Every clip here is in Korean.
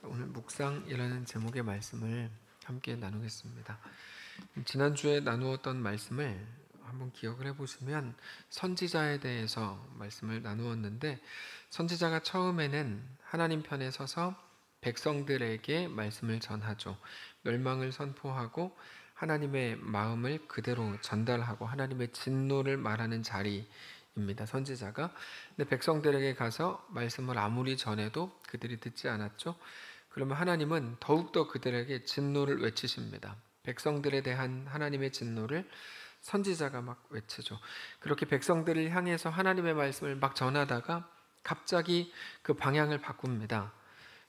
오늘 묵상이라는 제목의 말씀을 함께 나누겠습니다. 지난주에 나누었던 말씀을 한번 기억을 해보시면 선지자에 대해서 말씀을 나누었는데, 선지자가 처음에는 하나님 편에 서서 백성들에게 말씀을 전하죠. 멸망을 선포하고 하나님의 마음을 그대로 전달하고 하나님의 진노를 말하는 자리입니다. 선지자가. 근데 백성들에게 가서 말씀을 아무리 전해도 그들이 듣지 않았죠. 그러면 하나님은 더욱더 그들에게 진노를 외치십니다. 백성들에 대한 하나님의 진노를 선지자가 막 외치죠. 그렇게 백성들을 향해서 하나님의 말씀을 막 전하다가 갑자기 그 방향을 바꿉니다.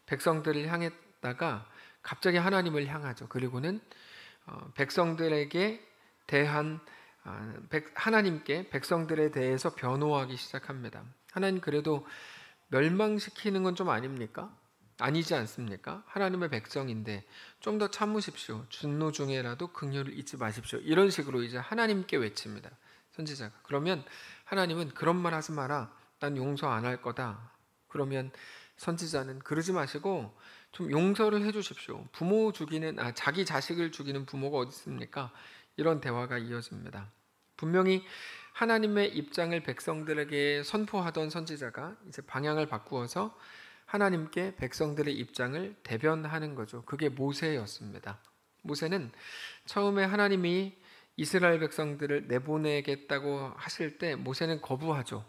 백성들을 향했다가 갑자기 하나님을 향하죠. 그리고는 백성들에게 대한 하나님께 백성들에 대해서 변호하기 시작합니다. 하나님, 그래도 멸망시키는 건 좀 아닙니까? 아니지 않습니까? 하나님의 백성인데 좀 더 참으십시오. 진노 중에라도 긍휼을 잊지 마십시오. 이런 식으로 이제 하나님께 외칩니다. 선지자가. 그러면 하나님은 그런 말 하지 마라. 난 용서 안 할 거다. 그러면 선지자는 그러지 마시고 좀 용서를 해 주십시오. 자기 자식을 죽이는 부모가 어디 있습니까? 이런 대화가 이어집니다. 분명히 하나님의 입장을 백성들에게 선포하던 선지자가 이제 방향을 바꾸어서 하나님께 백성들의 입장을 대변하는 거죠. 그게 모세였습니다. 모세는 처음에 하나님이 이스라엘 백성들을 내보내겠다고 하실 때 모세는 거부하죠.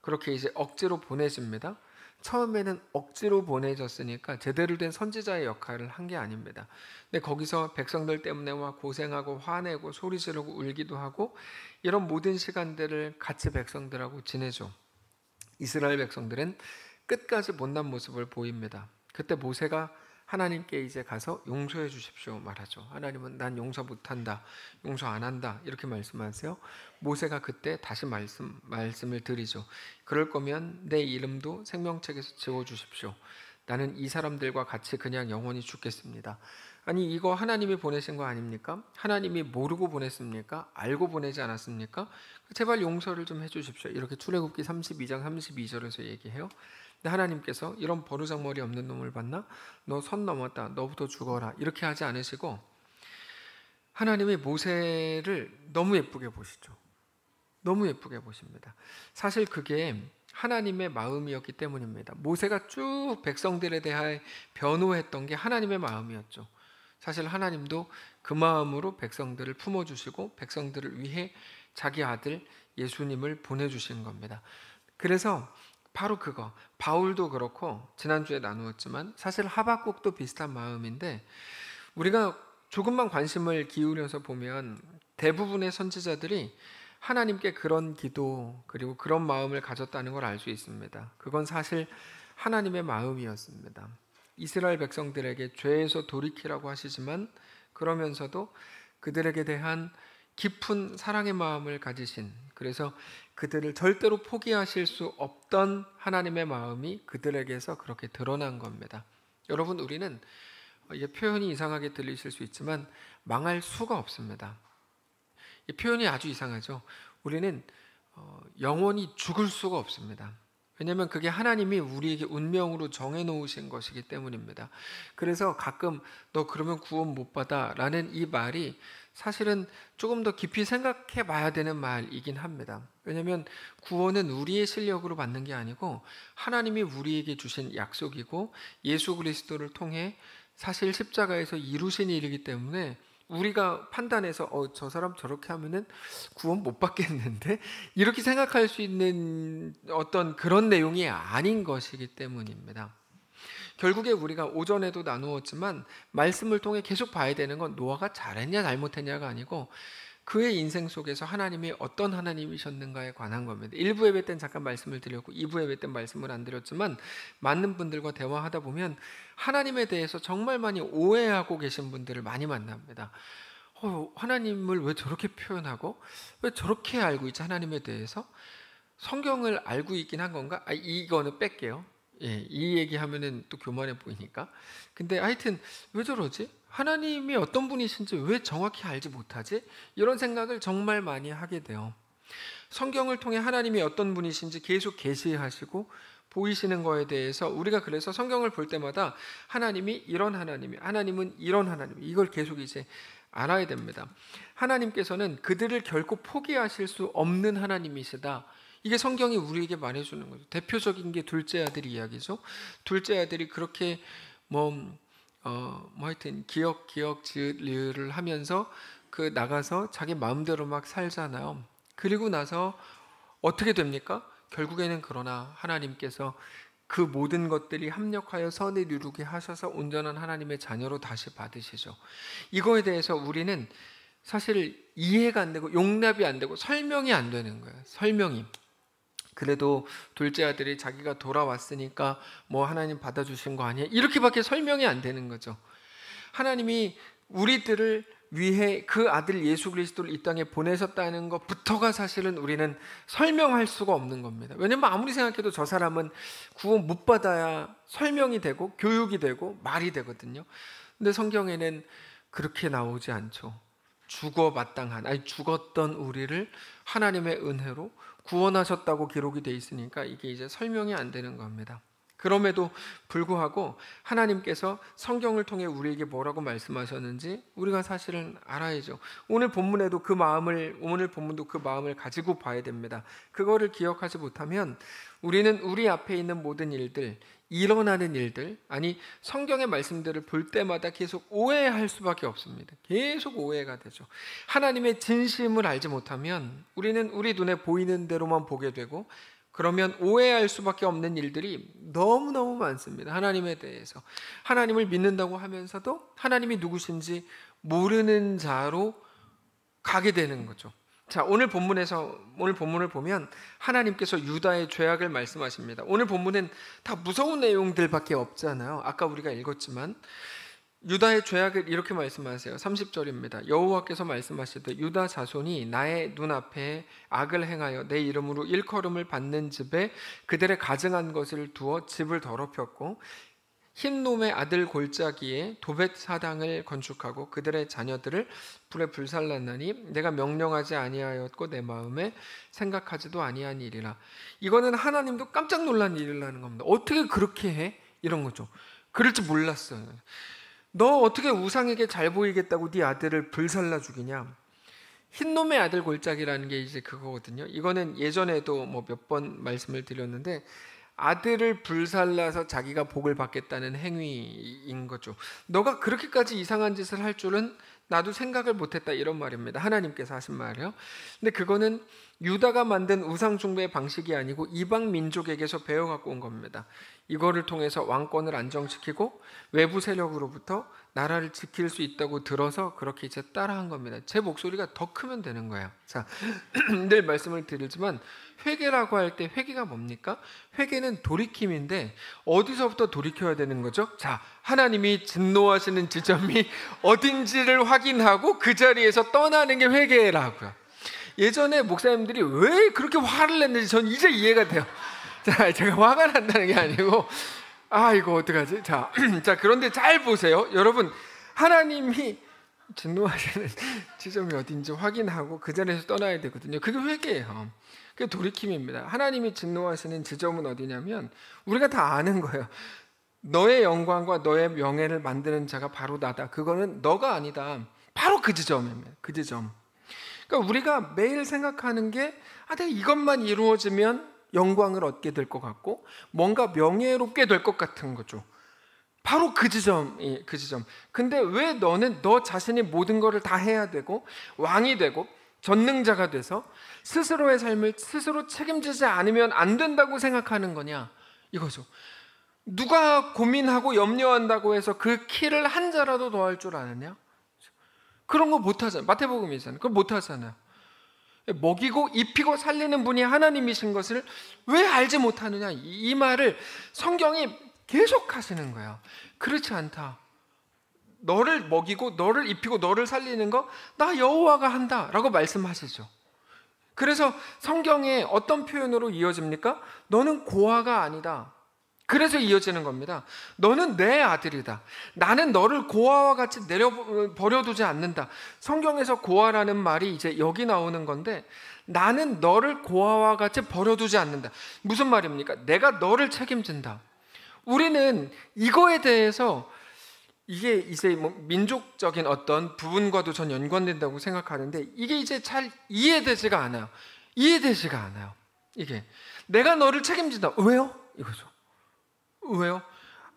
그렇게 이제 억지로 보내집니다. 처음에는 억지로 보내졌으니까 제대로 된 선지자의 역할을 한 게 아닙니다. 근데 거기서 백성들 때문에 막 고생하고 화내고 소리 지르고 울기도 하고 이런 모든 시간들을 같이 백성들하고 지내죠. 이스라엘 백성들은 끝까지 못난 모습을 보입니다. 그때 모세가 하나님께 이제 가서 용서해 주십시오 말하죠. 하나님은 난 용서 못한다, 용서 안 한다 이렇게 말씀하세요. 모세가 그때 다시 말씀을 드리죠. 그럴 거면 내 이름도 생명책에서 지워주십시오. 나는 이 사람들과 같이 그냥 영원히 죽겠습니다. 아니, 이거 하나님이 보내신 거 아닙니까? 하나님이 모르고 보냈습니까? 알고 보내지 않았습니까? 제발 용서를 좀 해주십시오. 이렇게 출애굽기 32장 32절에서 얘기해요. 근데 하나님께서 이런 버르장머리 없는 놈을 봤나? 너 선 넘었다. 너부터 죽어라. 이렇게 하지 않으시고 하나님이 모세를 너무 예쁘게 보시죠. 너무 예쁘게 보십니다. 사실 그게 하나님의 마음이었기 때문입니다. 모세가 쭉 백성들에 대하여 변호했던 게 하나님의 마음이었죠. 사실 하나님도 그 마음으로 백성들을 품어주시고 백성들을 위해 자기 아들 예수님을 보내주신 겁니다. 그래서 바로 그거, 바울도 그렇고 지난주에 나누었지만 사실 하박국도 비슷한 마음인데, 우리가 조금만 관심을 기울여서 보면 대부분의 선지자들이 하나님께 그런 기도 그리고 그런 마음을 가졌다는 걸 알 수 있습니다. 그건 사실 하나님의 마음이었습니다. 이스라엘 백성들에게 죄에서 돌이키라고 하시지만 그러면서도 그들에게 대한 깊은 사랑의 마음을 가지신, 그래서 그들을 절대로 포기하실 수 없던 하나님의 마음이 그들에게서 그렇게 드러난 겁니다. 여러분, 우리는 이게 표현이 이상하게 들리실 수 있지만 망할 수가 없습니다. 이 표현이 아주 이상하죠. 우리는 영원히 죽을 수가 없습니다. 왜냐하면 그게 하나님이 우리에게 운명으로 정해놓으신 것이기 때문입니다. 그래서 가끔 너 그러면 구원 못 받아 라는 이 말이 사실은 조금 더 깊이 생각해 봐야 되는 말이긴 합니다. 왜냐하면 구원은 우리의 실력으로 받는 게 아니고 하나님이 우리에게 주신 약속이고 예수 그리스도를 통해 사실 십자가에서 이루신 일이기 때문에 우리가 판단해서 저 사람 저렇게 하면은 구원 못 받겠는데 이렇게 생각할 수 있는 어떤 그런 내용이 아닌 것이기 때문입니다. 결국에 우리가 오전에도 나누었지만 말씀을 통해 계속 봐야 되는 건 노아가 잘했냐 잘못했냐가 아니고 그의 인생 속에서 하나님이 어떤 하나님이셨는가에 관한 겁니다. 1부 예배 때는 잠깐 말씀을 드렸고 2부 예배 때는 말씀을 안 드렸지만 많은 분들과 대화하다 보면 하나님에 대해서 정말 많이 오해하고 계신 분들을 많이 만납니다. 하나님을 왜 저렇게 표현하고 왜 저렇게 알고 있지? 하나님에 대해서 성경을 알고 있긴 한 건가? 이거는 뺄게요. 이 얘기하면은 또 교만해 보이니까. 근데 하여튼 왜 저러지? 하나님이 어떤 분이신지 왜 정확히 알지 못하지? 이런 생각을 정말 많이 하게 돼요. 성경을 통해 하나님이 어떤 분이신지 계속 계시하시고 보이시는 거에 대해서 우리가 그래서 성경을 볼 때마다 하나님이 이런 하나님이, 하나님은 이런 하나님, 이걸 계속 이제 알아야 됩니다. 하나님께서는 그들을 결코 포기하실 수 없는 하나님이시다. 이게 성경이 우리에게 말해주는 거죠. 대표적인 게 둘째 아들 이야기죠. 둘째 아들이 그렇게 하여튼 기억 지으를 하면서 그 나가서 자기 마음대로 막 살잖아요. 그리고 나서 어떻게 됩니까? 결국에는 그러나 하나님께서 그 모든 것들이 합력하여 선을 이루게 하셔서 온전한 하나님의 자녀로 다시 받으시죠. 이거에 대해서 우리는 사실 이해가 안 되고 용납이 안 되고 설명이 안 되는 거예요. 설명이. 그래도 둘째 아들이 자기가 돌아왔으니까 뭐 하나님 받아주신 거 아니야? 이렇게밖에 설명이 안 되는 거죠. 하나님이 우리들을 위해 그 아들 예수 그리스도를 이 땅에 보내셨다는 것부터가 사실은 우리는 설명할 수가 없는 겁니다. 왜냐면 아무리 생각해도 저 사람은 구원 못 받아야 설명이 되고 교육이 되고 말이 되거든요. 근데 성경에는 그렇게 나오지 않죠. 죽었던 우리를 하나님의 은혜로 구원하셨다고 기록이 돼 있으니까 이게 이제 설명이 안 되는 겁니다. 그럼에도 불구하고 하나님께서 성경을 통해 우리에게 뭐라고 말씀하셨는지 우리가 사실은 알아야죠. 오늘 본문도 그 마음을 가지고 봐야 됩니다. 그거를 기억하지 못하면 우리는 우리 앞에 있는 모든 일들, 일어나는 일들, 아니 성경의 말씀들을 볼 때마다 계속 오해할 수밖에 없습니다. 계속 오해가 되죠. 하나님의 진심을 알지 못하면 우리는 우리 눈에 보이는 대로만 보게 되고, 그러면 오해할 수밖에 없는 일들이 너무너무 많습니다. 하나님에 대해서. 하나님을 믿는다고 하면서도 하나님이 누구신지 모르는 자로 가게 되는 거죠. 자, 오늘 본문을 보면 하나님께서 유다의 죄악을 말씀하십니다. 오늘 본문은 다 무서운 내용들밖에 없잖아요. 아까 우리가 읽었지만 유다의 죄악을 이렇게 말씀하세요. 30절입니다. 여호와께서 말씀하시되 유다 자손이 나의 눈앞에 악을 행하여 내 이름으로 일컬음을 받는 집에 그들의 가증한 것을 두어 집을 더럽혔고 흰놈의 아들 골짜기에 도벳 사당을 건축하고 그들의 자녀들을 불에 불살랐나니 내가 명령하지 아니하였고 내 마음에 생각하지도 아니한 일이라. 이거는 하나님도 깜짝 놀란 일이라는 겁니다. 어떻게 그렇게 해? 이런 거죠. 그럴 줄 몰랐어요. 너 어떻게 우상에게 잘 보이겠다고 네 아들을 불살라 죽이냐? 흰놈의 아들 골짜기라는 게 이제 그거거든요. 이거는 예전에도 몇 번 말씀을 드렸는데 아들을 불살라서 자기가 복을 받겠다는 행위인 거죠. 너가 그렇게까지 이상한 짓을 할 줄은 나도 생각을 못했다, 이런 말입니다. 하나님께서 하신 말이요. 근데 그거는 유다가 만든 우상 숭배의 방식이 아니고 이방 민족에게서 배워갖고 온 겁니다. 이거를 통해서 왕권을 안정시키고 외부 세력으로부터 나라를 지킬 수 있다고 들어서 그렇게 이제 따라한 겁니다. 제 목소리가 더 크면 되는 거예요. 자, 늘 말씀을 드리지만 회개라고 할 때 회개가 뭡니까? 회개는 돌이킴인데 어디서부터 돌이켜야 되는 거죠? 자, 하나님이 진노하시는 지점이 어딘지를 확인하고 그 자리에서 떠나는 게 회개라고요. 예전에 목사님들이 왜 그렇게 화를 냈는지 전 이제 이해가 돼요. 자, 제가 화가 난다는 게 아니고 이거 어떡하지? 자, 그런데 잘 보세요. 여러분, 하나님이 진노하시는 지점이 어딘지 확인하고 그 자리에서 떠나야 되거든요. 그게 회개예요. 그게 돌이킴입니다. 하나님이 진노하시는 지점은 어디냐면 우리가 다 아는 거예요. 너의 영광과 너의 명예를 만드는 자가 바로 나다. 그거는 너가 아니다. 바로 그 지점입니다. 그 지점. 그러니까 우리가 매일 생각하는 게 내가 이것만 이루어지면 영광을 얻게 될 것 같고 뭔가 명예롭게 될 것 같은 거죠. 바로 그 지점. 근데 왜 너는 너 자신이 모든 것을 다 해야 되고 왕이 되고 전능자가 돼서 스스로의 삶을 스스로 책임지지 않으면 안 된다고 생각하는 거냐, 이거죠. 누가 고민하고 염려한다고 해서 그 키를 한 자라도 더 할 줄 아느냐? 그런 거 못하잖아요. 마태복음이잖아요. 그걸 못하잖아요. 먹이고 입히고 살리는 분이 하나님이신 것을 왜 알지 못하느냐, 이 말을 성경이 계속 하시는 거예요. 그렇지 않다. 너를 먹이고 너를 입히고 너를 살리는 거 나 여호와가 한다 라고 말씀하시죠. 그래서 성경에 어떤 표현으로 이어집니까? 너는 고아가 아니다. 그래서 이어지는 겁니다. 너는 내 아들이다. 나는 너를 고아와 같이 버려두지 않는다. 성경에서 고아라는 말이 이제 여기 나오는 건데, 나는 너를 고아와 같이 버려두지 않는다. 무슨 말입니까? 내가 너를 책임진다. 우리는 이거에 대해서 이게 이제 뭐 민족적인 어떤 부분과도 전 연관된다고 생각하는데, 이게 이제 잘 이해되지가 않아요. 이해되지가 않아요. 이게 내가 너를 책임진다. 왜요? 이거죠. 왜요?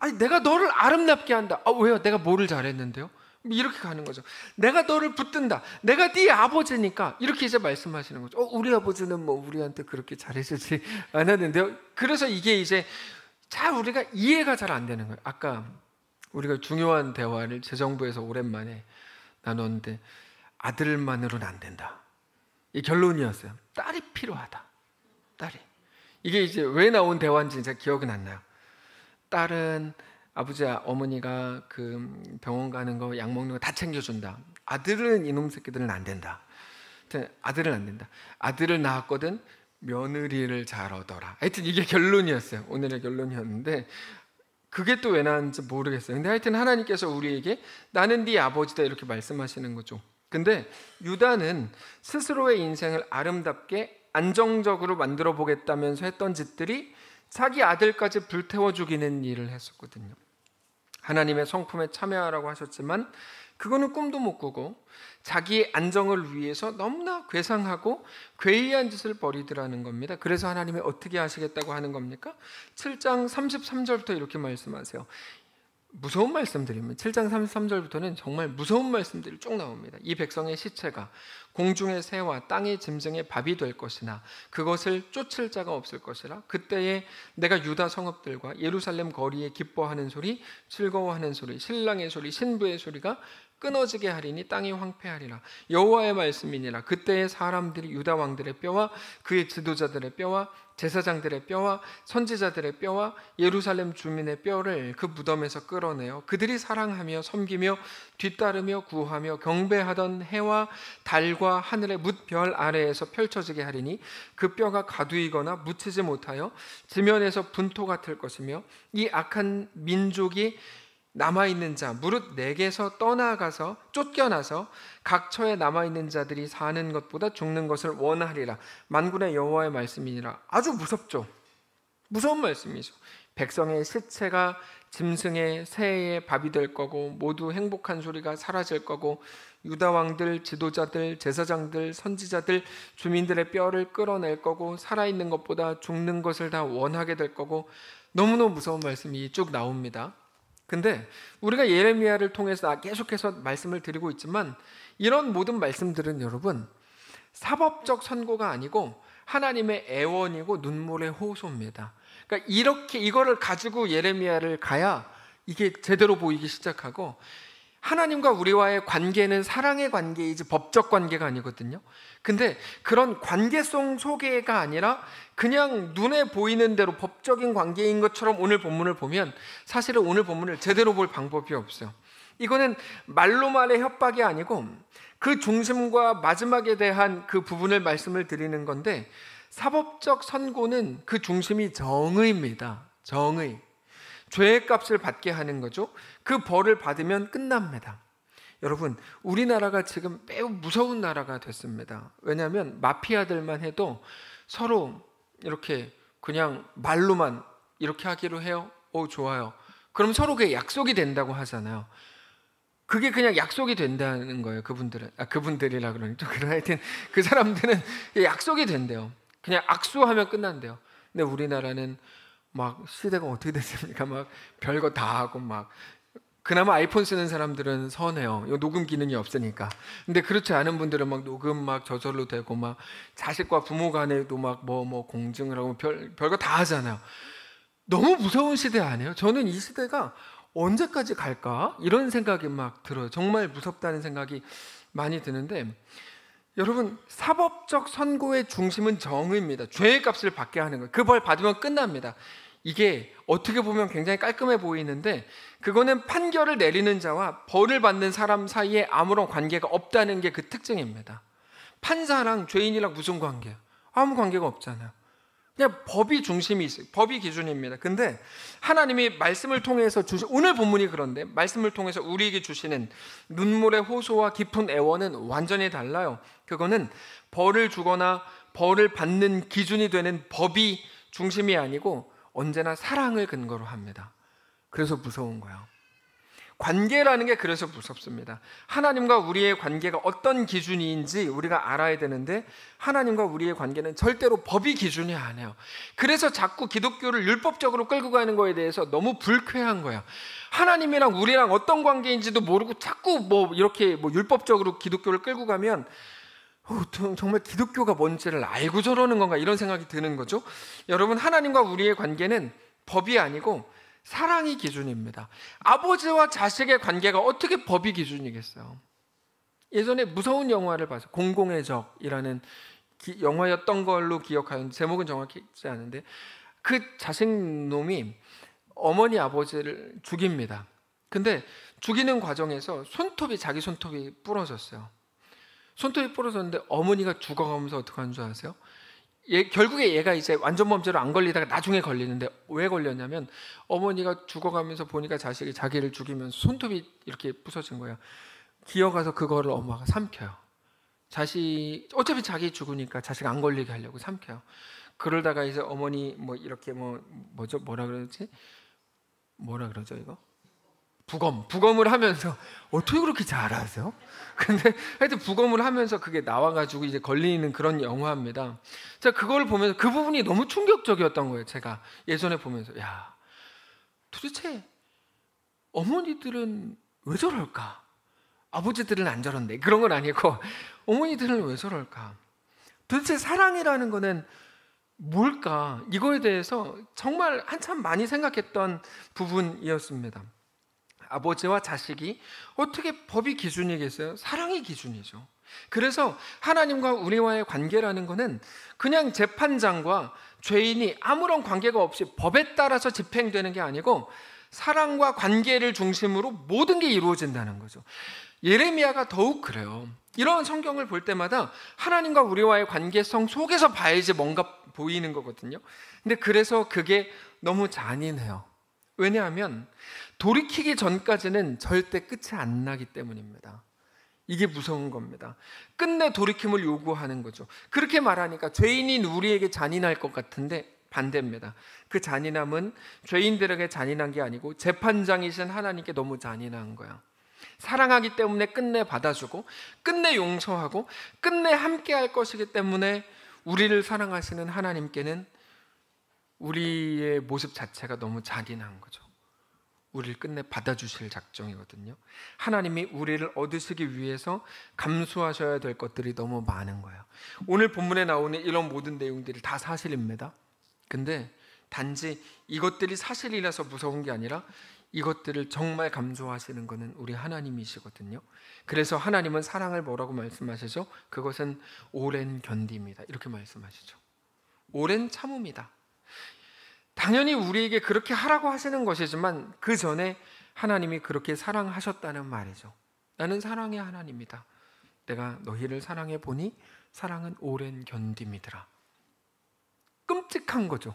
아니, 내가 너를 아름답게 한다. 왜요? 내가 뭐를 잘했는데요? 이렇게 가는 거죠. 내가 너를 붙든다. 내가 네 아버지니까. 이렇게 이제 말씀하시는 거죠. 우리 아버지는 뭐 우리한테 그렇게 잘해주지 않았는데요. 그래서 이게 이제 잘 우리가 이해가 잘 안 되는 거예요. 아까 우리가 중요한 대화를 재정부에서 오랜만에 나눴는데, 아들만으로는 안 된다. 이 결론이었어요. 딸이 필요하다. 딸이. 이게 이제 왜 나온 대화인지 제가 기억은 안 나요. 딸은 아버지 어머니가 그 병원 가는 거 약 먹는 거 다 챙겨준다. 아들은 이놈 새끼들은 안 된다. 아들은 안 된다. 아들을 낳았거든 며느리를 잘 얻어라. 하여튼 이게 결론이었어요. 오늘의 결론이었는데, 그게 또 왜 나왔는지 모르겠어요. 근데 하여튼 하나님께서 우리에게 나는 네 아버지다 이렇게 말씀하시는 거죠. 근데 유다는 스스로의 인생을 아름답게 안정적으로 만들어 보겠다면서 했던 짓들이 자기 아들까지 불태워 죽이는 일을 했었거든요. 하나님의 성품에 참여하라고 하셨지만 그거는 꿈도 못 꾸고 자기의 안정을 위해서 너무나 괴상하고 괴이한 짓을 벌이더라는 겁니다. 그래서 하나님이 어떻게 하시겠다고 하는 겁니까? 7장 33절부터 이렇게 말씀하세요. 무서운 말씀들입니다. 7장 33절부터는 정말 무서운 말씀들이 쭉 나옵니다. 이 백성의 시체가 공중의 새와 땅의 짐승의 밥이 될 것이나 그것을 쫓을 자가 없을 것이라. 그때에 내가 유다 성읍들과 예루살렘 거리에 기뻐하는 소리, 즐거워하는 소리, 신랑의 소리, 신부의 소리가 끊어지게 하리니 땅이 황폐하리라. 여호와의 말씀이니라. 그때에 사람들이 유다 왕들의 뼈와 그의 지도자들의 뼈와 제사장들의 뼈와 선지자들의 뼈와 예루살렘 주민의 뼈를 그 무덤에서 끌어내어 그들이 사랑하며 섬기며 뒤따르며 구하며 경배하던 해와 달과 하늘의 뭇별 아래에서 펼쳐지게 하리니 그 뼈가 가두이거나 묻히지 못하여 지면에서 분토 같을 것이며 이 악한 민족이 남아있는 자 무릇 내게서 떠나가서 쫓겨나서 각처에 남아있는 자들이 사는 것보다 죽는 것을 원하리라. 만군의 여호와의 말씀이니라. 아주 무섭죠. 무서운 말씀이죠. 백성의 시체가 짐승의 새의 밥이 될 거고 모두 행복한 소리가 사라질 거고 유다 왕들, 지도자들, 제사장들, 선지자들, 주민들의 뼈를 끌어낼 거고 살아있는 것보다 죽는 것을 다 원하게 될 거고, 너무너무 무서운 말씀이 쭉 나옵니다. 근데 우리가 예레미야를 통해서 계속해서 말씀을 드리고 있지만 이런 모든 말씀들은 여러분 사법적 선고가 아니고 하나님의 애원이고 눈물의 호소입니다. 그러니까 이렇게 이거를 가지고 예레미야를 가야 이게 제대로 보이기 시작하고, 하나님과 우리와의 관계는 사랑의 관계이지 법적 관계가 아니거든요. 근데 그런 관계성 소개가 아니라 그냥 눈에 보이는 대로 법적인 관계인 것처럼 오늘 본문을 보면 사실은 오늘 본문을 제대로 볼 방법이 없어요. 이거는 말로만의 협박이 아니고 그 중심과 마지막에 대한 그 부분을 말씀을 드리는 건데, 사법적 선고는 그 중심이 정의입니다. 정의. 죄의 값을 받게 하는 거죠. 그 벌을 받으면 끝납니다. 여러분, 우리나라가 지금 매우 무서운 나라가 됐습니다. 왜냐하면 마피아들만 해도 서로 이렇게 그냥 말로만 이렇게 하기로 해요. 좋아요. 그럼 서로 그게 약속이 된다고 하잖아요. 그게 그냥 약속이 된다는 거예요. 그분들이라 그러니까. 하여튼 그 사람들은 약속이 된대요. 그냥 악수하면 끝난대요. 근데 우리나라는 막 시대가 어떻게 됐습니까? 막 별거 다 하고 막, 그나마 아이폰 쓰는 사람들은 선해요. 이 녹음 기능이 없으니까. 근데 그렇지 않은 분들은 막 녹음 막 저절로 되고 막 자식과 부모 간에도 막 뭐 공증을 하고 별거 다 하잖아요. 너무 무서운 시대 아니에요? 저는 이 시대가 언제까지 갈까? 이런 생각이 막 들어요. 정말 무섭다는 생각이 많이 드는데, 여러분, 사법적 선고의 중심은 정의입니다. 죄의 값을 받게 하는 거예요. 그 벌 받으면 끝납니다. 이게 어떻게 보면 굉장히 깔끔해 보이는데 그거는 판결을 내리는 자와 벌을 받는 사람 사이에 아무런 관계가 없다는 게 그 특징입니다. 판사랑 죄인이랑 무슨 관계예요? 아무 관계가 없잖아요. 그냥 법이 중심이 있어요. 법이 기준입니다. 근데 하나님이 말씀을 통해서 오늘 본문이 그런데 말씀을 통해서 우리에게 주시는 눈물의 호소와 깊은 애원은 완전히 달라요. 그거는 벌을 주거나 벌을 받는 기준이 되는 법이 중심이 아니고 언제나 사랑을 근거로 합니다. 그래서 무서운 거예요. 관계라는 게 그래서 무섭습니다. 하나님과 우리의 관계가 어떤 기준인지 우리가 알아야 되는데 하나님과 우리의 관계는 절대로 법이 기준이 아니에요. 그래서 자꾸 기독교를 율법적으로 끌고 가는 거에 대해서 너무 불쾌한 거예요. 하나님이랑 우리랑 어떤 관계인지도 모르고 자꾸 이렇게 율법적으로 기독교를 끌고 가면 정말 기독교가 뭔지를 알고 저러는 건가 이런 생각이 드는 거죠. 여러분, 하나님과 우리의 관계는 법이 아니고 사랑이 기준입니다. 아버지와 자식의 관계가 어떻게 법이 기준이겠어요? 예전에 무서운 영화를 봐서 공공의 적이라는 영화였던 걸로 기억하는, 제목은 정확하지 않은데 그 자식놈이 어머니 아버지를 죽입니다. 근데 죽이는 과정에서 자기 손톱이 부러졌어요. 손톱이 부러졌는데 어머니가 죽어가면서 어떻게 하는 줄 아세요? 결국에 얘가 이제 완전 범죄로 안 걸리다가 나중에 걸리는데 왜 걸렸냐면 어머니가 죽어가면서 보니까 자식이 자기를 죽이면서 손톱이 이렇게 부서진 거예요. 기어가서 그거를 엄마가 삼켜요. 어차피 자기 죽으니까 자식 안 걸리게 하려고 삼켜요. 그러다가 이제 어머니 뭐라 그러죠 이거? 부검을 하면서 어떻게 그렇게 잘하세요? 근데 하여튼 부검을 하면서 그게 나와가지고 이제 걸리는 그런 영화입니다. 제가 그걸 보면서 그 부분이 너무 충격적이었던 거예요. 제가 예전에 보면서 도대체 어머니들은 왜 저럴까? 아버지들은 안 저런데 그런 건 아니고 어머니들은 왜 저럴까? 도대체 사랑이라는 거는 뭘까? 이거에 대해서 정말 한참 많이 생각했던 부분이었습니다. 아버지와 자식이 어떻게 법이 기준이겠어요? 사랑이 기준이죠. 그래서 하나님과 우리와의 관계라는 것은 그냥 재판장과 죄인이 아무런 관계가 없이 법에 따라서 집행되는 게 아니고 사랑과 관계를 중심으로 모든 게 이루어진다는 거죠. 예레미야가 더욱 그래요. 이런 성경을 볼 때마다 하나님과 우리와의 관계성 속에서 봐야지 뭔가 보이는 거거든요. 근데 그래서 그게 너무 잔인해요. 왜냐하면 돌이키기 전까지는 절대 끝이 안 나기 때문입니다. 이게 무서운 겁니다. 끝내 돌이킴을 요구하는 거죠. 그렇게 말하니까 죄인인 우리에게 잔인할 것 같은데 반대입니다. 그 잔인함은 죄인들에게 잔인한 게 아니고 재판장이신 하나님께 너무 잔인한 거야. 사랑하기 때문에 끝내 받아주고 끝내 용서하고 끝내 함께 할 것이기 때문에 우리를 사랑하시는 하나님께는 우리의 모습 자체가 너무 잔인한 거죠. 우리를 끝내 받아주실 작정이거든요. 하나님이 우리를 얻으시기 위해서 감수하셔야 될 것들이 너무 많은 거예요. 오늘 본문에 나오는 이런 모든 내용들이 다 사실입니다. 근데 단지 이것들이 사실이라서 무서운 게 아니라 이것들을 정말 감수하시는 것은 우리 하나님이시거든요. 그래서 하나님은 사랑을 뭐라고 말씀하시죠? 그것은 오랜 견디입니다. 이렇게 말씀하시죠. 오랜 참음이다. 당연히 우리에게 그렇게 하라고 하시는 것이지만 그 전에 하나님이 그렇게 사랑하셨다는 말이죠. 나는 사랑의 하나님이다. 내가 너희를 사랑해 보니 사랑은 오랜 견딤이더라. 끔찍한 거죠.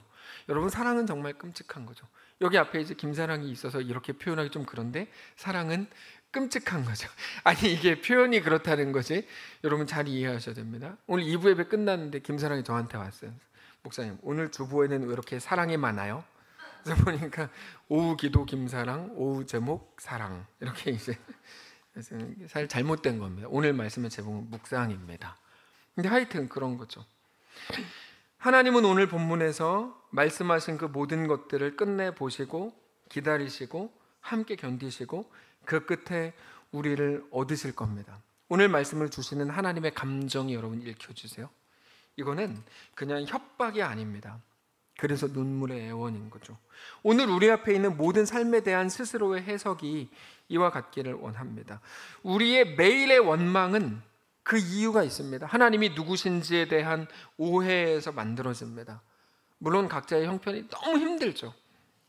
여러분, 사랑은 정말 끔찍한 거죠. 여기 앞에 이제 김사랑이 있어서 이렇게 표현하기 좀 그런데 사랑은 끔찍한 거죠. 아니, 이게 표현이 그렇다는 것이 여러분 잘 이해하셔야 됩니다. 오늘 2부 예배 끝났는데 김사랑이 저한테 왔어요. 목사님, 오늘 주보에는 왜 이렇게 사랑이 많아요? 그래서 보니까 오후 기도 김사랑, 오후 제목 사랑, 이렇게 이제 사실 잘못된 겁니다. 오늘 말씀의 제목은 묵상입니다. 근데 하여튼 그런 거죠. 하나님은 오늘 본문에서 말씀하신 그 모든 것들을 끝내 보시고 기다리시고 함께 견디시고 그 끝에 우리를 얻으실 겁니다. 오늘 말씀을 주시는 하나님의 감정이 여러분 읽혀주세요. 이거는 그냥 협박이 아닙니다. 그래서 눈물의 애원인 거죠. 오늘 우리 앞에 있는 모든 삶에 대한 스스로의 해석이 이와 같기를 원합니다. 우리의 매일의 원망은 그 이유가 있습니다. 하나님이 누구신지에 대한 오해에서 만들어집니다. 물론 각자의 형편이 너무 힘들죠.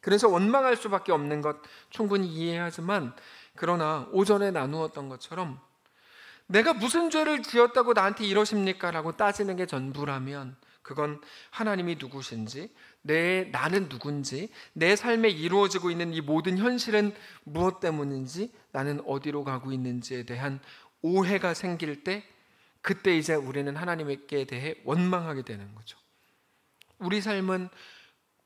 그래서 원망할 수밖에 없는 것 충분히 이해하지만, 그러나 오전에 나누었던 것처럼 내가 무슨 죄를 지었다고 나한테 이러십니까? 라고 따지는 게 전부라면 그건 하나님이 누구신지, 나는 누군지, 내 삶에 이루어지고 있는 이 모든 현실은 무엇 때문인지, 나는 어디로 가고 있는지에 대한 오해가 생길 때, 그때 이제 우리는 하나님께 대해 원망하게 되는 거죠. 우리 삶은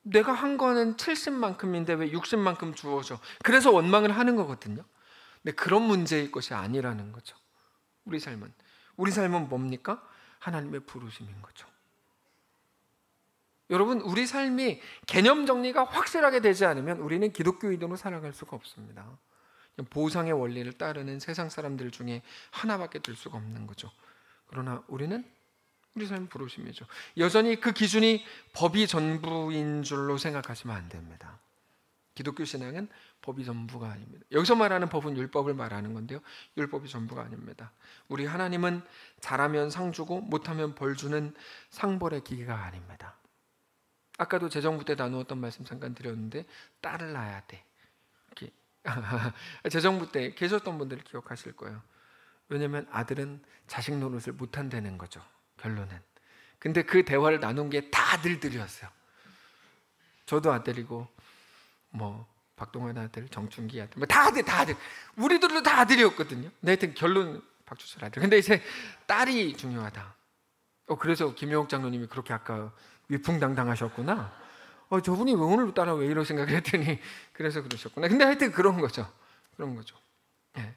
내가 한 거는 70만큼인데 왜 60만큼 주어져? 그래서 원망을 하는 거거든요. 근데 그런 문제일 것이 아니라는 거죠. 우리 삶은 뭡니까? 하나님의 부르심인 거죠. 여러분, 우리 삶이 개념 정리가 확실하게 되지 않으면 우리는 기독교인으로 살아갈 수가 없습니다. 보상의 원리를 따르는 세상 사람들 중에 하나밖에 될 수가 없는 거죠. 그러나 우리 삶은 부르심이죠. 여전히 그 기준이 법이 전부인 줄로 생각하시면 안 됩니다. 기독교 신앙은 법이 전부가 아닙니다. 여기서 말하는 법은 율법을 말하는 건데요, 율법이 전부가 아닙니다. 우리 하나님은 잘하면 상 주고 못하면 벌 주는 상벌의 기계가 아닙니다. 아까도 재정부 때 나누었던 말씀 잠깐 드렸는데, 딸을 낳아야 돼. 이렇게 재정부 때 계셨던 분들 기억하실 거예요. 왜냐하면 아들은 자식 노릇을 못한다는 거죠, 결론은. 근데 그 대화를 나눈 게 다 아들들이었어요. 저도 아들이고, 박동환 아들, 정춘기 아들, 다 아들. 우리들도 다 아들이었거든요. 하여튼 결론 박주철 아들. 근데 이제 딸이 중요하다. 그래서 김영욱 장로님이 그렇게 아까 위풍당당하셨구나. 저분이 왜 오늘 따라 왜 이런 생각을 했더니 그래서 그러셨구나. 근데 하여튼 그런 거죠. 예.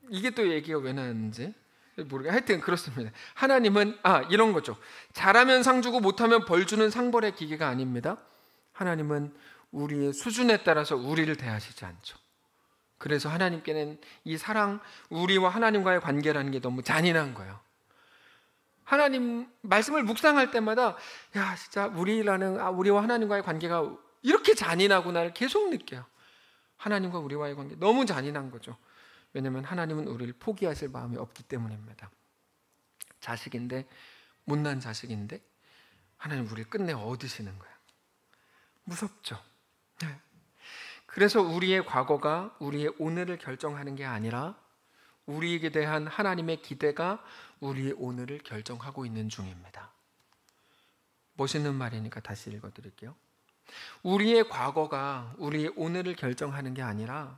이게 또 얘기가 왜 나왔는지 모르겠어요. 하여튼 그렇습니다. 하나님은 이런 거죠. 잘하면 상 주고 못하면 벌 주는 상벌의 기계가 아닙니다. 하나님은 우리의 수준에 따라서 우리를 대하시지 않죠. 그래서 하나님께는 이 사랑, 우리와 하나님과의 관계라는 게 너무 잔인한 거예요. 하나님 말씀을 묵상할 때마다 진짜 우리와 하나님과의 관계가 이렇게 잔인하구나를 계속 느껴요. 하나님과 우리와의 관계 너무 잔인한 거죠. 왜냐하면 하나님은 우리를 포기하실 마음이 없기 때문입니다. 자식인데, 못난 자식인데 하나님 우리를 끝내 얻으시는 거예요. 무섭죠. 그래서 우리의 과거가 우리의 오늘을 결정하는 게 아니라 우리에게 대한 하나님의 기대가 우리의 오늘을 결정하고 있는 중입니다. 멋있는 말이니까 다시 읽어드릴게요. 우리의 과거가 우리의 오늘을 결정하는 게 아니라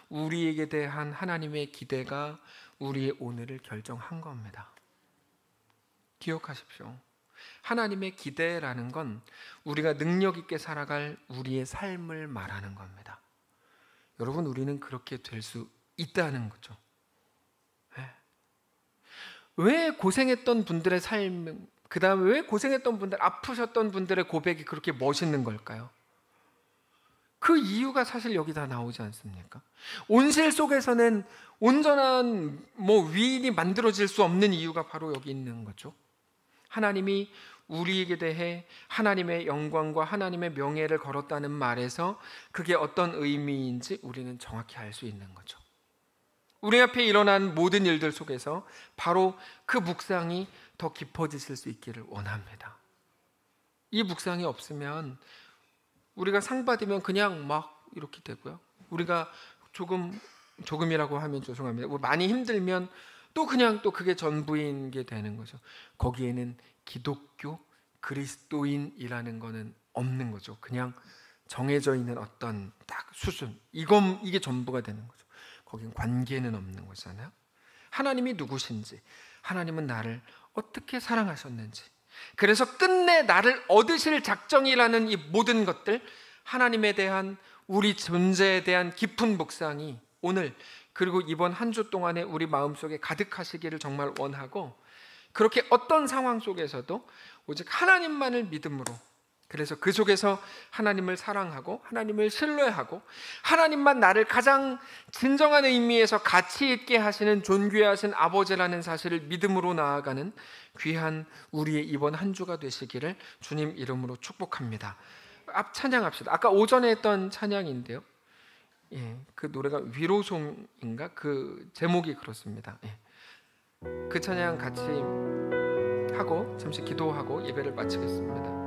우리에게 대한 하나님의 기대가 우리의 오늘을 결정한 겁니다. 기억하십시오. 하나님의 기대라는 건 우리가 능력 있게 살아갈 우리의 삶을 말하는 겁니다. 여러분, 우리는 그렇게 될 수 있다는 거죠. 왜 고생했던 분들의 삶, 그 다음에 왜 고생했던 분들, 아프셨던 분들의 고백이 그렇게 멋있는 걸까요? 그 이유가 사실 여기 다 나오지 않습니까? 온실 속에서는 온전한 위인이 만들어질 수 없는 이유가 바로 여기 있는 거죠. 하나님이 우리에게 대해 하나님의 영광과 하나님의 명예를 걸었다는 말에서 그게 어떤 의미인지 우리는 정확히 알 수 있는 거죠. 우리 앞에 일어난 모든 일들 속에서 바로 그 묵상이 더 깊어지실 수 있기를 원합니다. 이 묵상이 없으면 우리가 상 받으면 그냥 막 이렇게 되고요. 우리가 조금이라고 하면 죄송합니다. 많이 힘들면 또 그냥 또 그게 전부인 게 되는 거죠. 거기에는 기독교, 그리스도인이라는 거는 없는 거죠. 그냥 정해져 있는 어떤 딱 수준, 이게 전부가 되는 거죠. 거긴 관계는 없는 거잖아요. 하나님이 누구신지, 하나님은 나를 어떻게 사랑하셨는지, 그래서 끝내 나를 얻으실 작정이라는 이 모든 것들, 하나님에 대한 우리 존재에 대한 깊은 묵상이 오늘 그리고 이번 한 주 동안에 우리 마음속에 가득하시기를 정말 원하고, 그렇게 어떤 상황 속에서도 오직 하나님만을 믿음으로, 그래서 그 속에서 하나님을 사랑하고 하나님을 신뢰하고 하나님만 나를 가장 진정한 의미에서 가치 있게 하시는 존귀하신 아버지라는 사실을 믿음으로 나아가는 귀한 우리의 이번 한 주가 되시기를 주님 이름으로 축복합니다. 앞 찬양합시다. 아까 오전에 했던 찬양인데요, 그 노래가 위로송인가? 그 제목이 그렇습니다. 그 찬양 같이 하고 잠시 기도하고 예배를 마치겠습니다.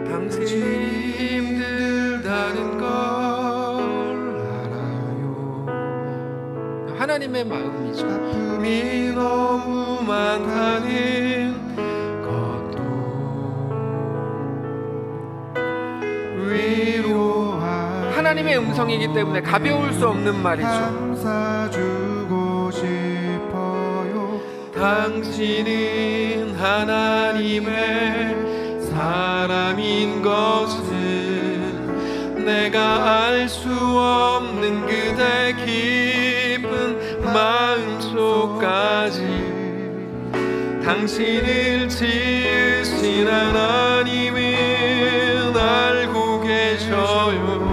당신이 힘들다는 걸 알아요. 하나님의 마음이죠. 아픔이 너무 많다는 것도 위로하 하나님의 음성이기 때문에 가벼울 수 없는 말이죠. 감사주고 싶어요. 당신은 하나님의 사람인 것은 내가 알 수 없는 그대 깊은 마음속까지 당신을 지으신 하나님은 알고 계셔요.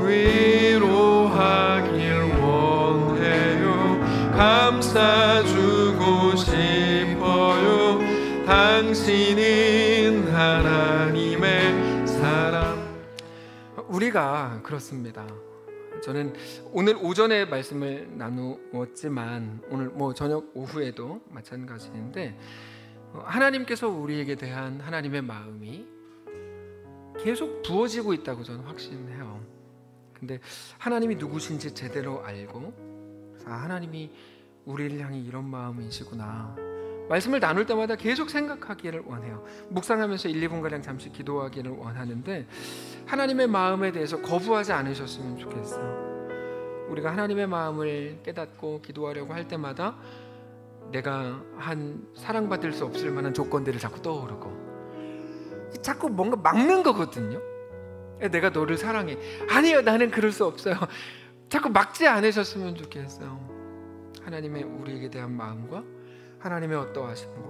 위로하길 원해요. 감싸주고 싶어요. 당신은 하나님의 사람. 우리가 그렇습니다. 저는 오늘 오전에 말씀을 나누었지만 오늘 저녁 오후에도 마찬가지인데 하나님께서 우리에게 대한 하나님의 마음이 계속 부어지고 있다고 저는 확신해요. 근데 하나님이 누구신지 제대로 알고 하나님이 우리를 향해 이런 마음이시구나 말씀을 나눌 때마다 계속 생각하기를 원해요. 묵상하면서 1, 2분가량 잠시 기도하기를 원하는데 하나님의 마음에 대해서 거부하지 않으셨으면 좋겠어요. 우리가 하나님의 마음을 깨닫고 기도하려고 할 때마다 내가 한 사랑받을 수 없을 만한 조건들을 자꾸 떠오르고 자꾸 뭔가 막는 거거든요. 내가 너를 사랑해. 아니요, 나는 그럴 수 없어요. 자꾸 막지 않으셨으면 좋겠어요. 하나님의 우리에게 대한 마음과 하나님의 어떠하심과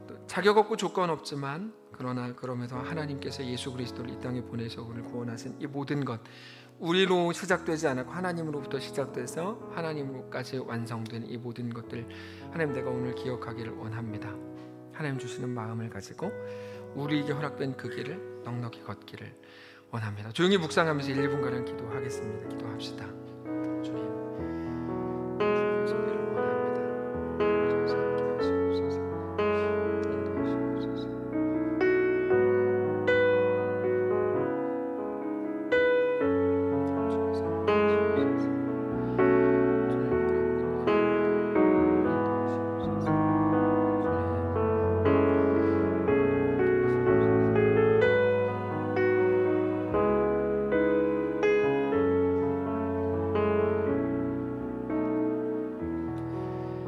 또 자격 없고 조건 없지만 그러나 그러면서 하나님께서 예수 그리스도를 이 땅에 보내서 우리를 구원하신 이 모든 것 우리로 시작되지 않았고 하나님으로부터 시작돼서 하나님으로까지 완성된 이 모든 것들 하나님 내가 오늘 기억하기를 원합니다. 하나님 주시는 마음을 가지고 우리에게 허락된 그 길을 넉넉히 걷기를 원합니다. 조용히 묵상하면서 1, 2분가량 기도하겠습니다. 기도합시다. 주님 소개를 원합니다. 주께서 함께 하시옵소서. 인도하시옵소서. 주께서 함께 하시옵소서.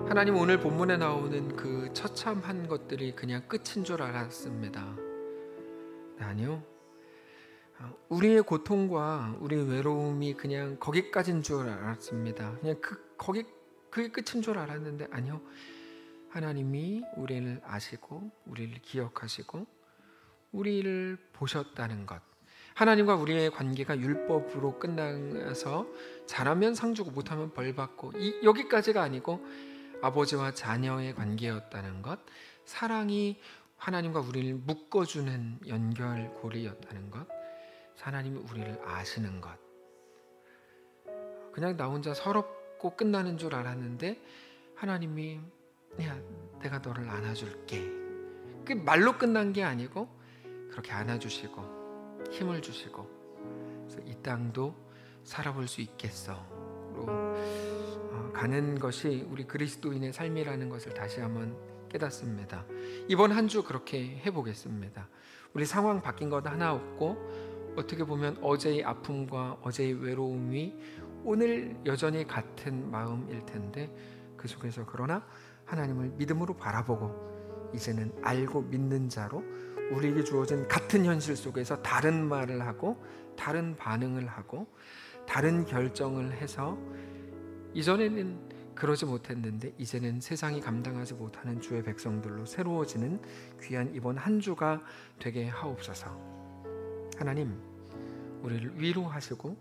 하나님 오늘 본문에 나오는 그 처참한 것들이 그냥 끝인 줄 알았습니다. 아니요. 우리의 고통과 우리의 외로움이 그냥 거기까지인 줄 알았습니다. 그냥 그게 끝인 줄 알았는데 아니요. 하나님이 우리를 아시고 우리를 기억하시고 우리를 보셨다는 것. 하나님과 우리의 관계가 율법으로 끝나서 잘하면 상 주고 못하면 벌 받고 여기까지가 아니고 아버지와 자녀의 관계였다는 것, 사랑이 하나님과 우리를 묶어주는 연결고리였다는 것, 하나님이 우리를 아시는 것. 그냥 나 혼자 서럽고 끝나는 줄 알았는데 하나님이 야, 내가 너를 안아줄게. 그 말로 끝난 게 아니고 그렇게 안아주시고 힘을 주시고 그래서 이 땅도 살아볼 수 있겠어. 가는 것이 우리 그리스도인의 삶이라는 것을 다시 한번 깨닫습니다. 이번 한 주 그렇게 해보겠습니다. 우리 상황 바뀐 것 하나 없고 어떻게 보면 어제의 아픔과 어제의 외로움이 오늘 여전히 같은 마음일 텐데 그 속에서 그러나 하나님을 믿음으로 바라보고 이제는 알고 믿는 자로 우리에게 주어진 같은 현실 속에서 다른 말을 하고 다른 반응을 하고 다른 결정을 해서 이전에는 그러지 못했는데 이제는 세상이 감당하지 못하는 주의 백성들로 새로워지는 귀한 이번 한 주가 되게 하옵소서. 하나님 우리를 위로하시고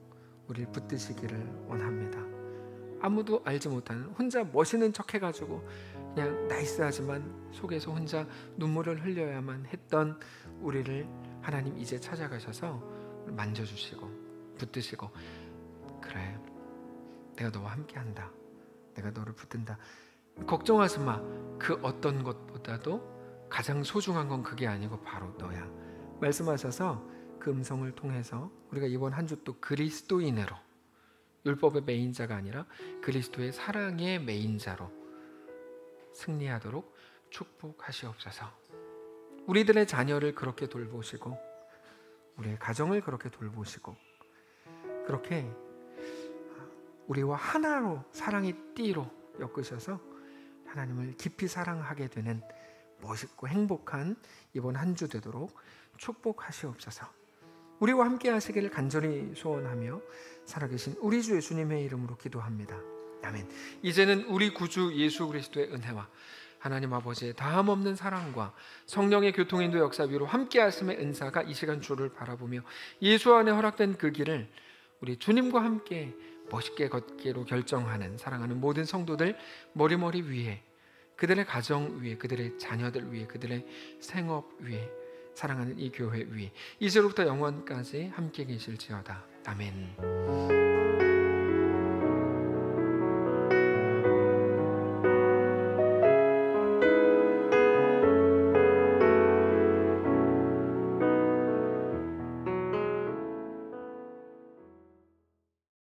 우리를 붙드시기를 원합니다. 아무도 알지 못하는 혼자 멋있는 척 해가지고 그냥 나이스하지만 속에서 혼자 눈물을 흘려야만 했던 우리를 하나님 이제 찾아가셔서 만져주시고 붙드시고 그래 내가 너와 함께한다. 내가 너를 붙든다. 걱정하지 마. 그 어떤 것보다도 가장 소중한 건 그게 아니고 바로 너야. 말씀하셔서 그 음성을 통해서 우리가 이번 한 주 또 그리스도인으로 율법의 메인자가 아니라 그리스도의 사랑의 메인자로 승리하도록 축복하시옵소서. 우리들의 자녀를 그렇게 돌보시고 우리의 가정을 그렇게 돌보시고 그렇게 우리와 하나로 사랑의 띠로 엮으셔서 하나님을 깊이 사랑하게 되는 멋있고 행복한 이번 한 주 되도록 축복하시옵소서. 우리와 함께 하시기를 간절히 소원하며 살아계신 우리 주 예수님의 이름으로 기도합니다. 아멘. 이제는 우리 구주 예수 그리스도의 은혜와 하나님 아버지의 다함없는 사랑과 성령의 교통인도 역사 위로 함께 하심의 은사가 이 시간 주를 바라보며 예수 안에 허락된 그 길을 우리 주님과 함께 멋있게 걷기로 결정하는 사랑하는 모든 성도들 머리머리 위에, 그들의 가정 위에, 그들의 자녀들 위에, 그들의 생업 위에, 사랑하는 이 교회 위에 이제로부터 영원까지 함께 계실지어다. 아멘.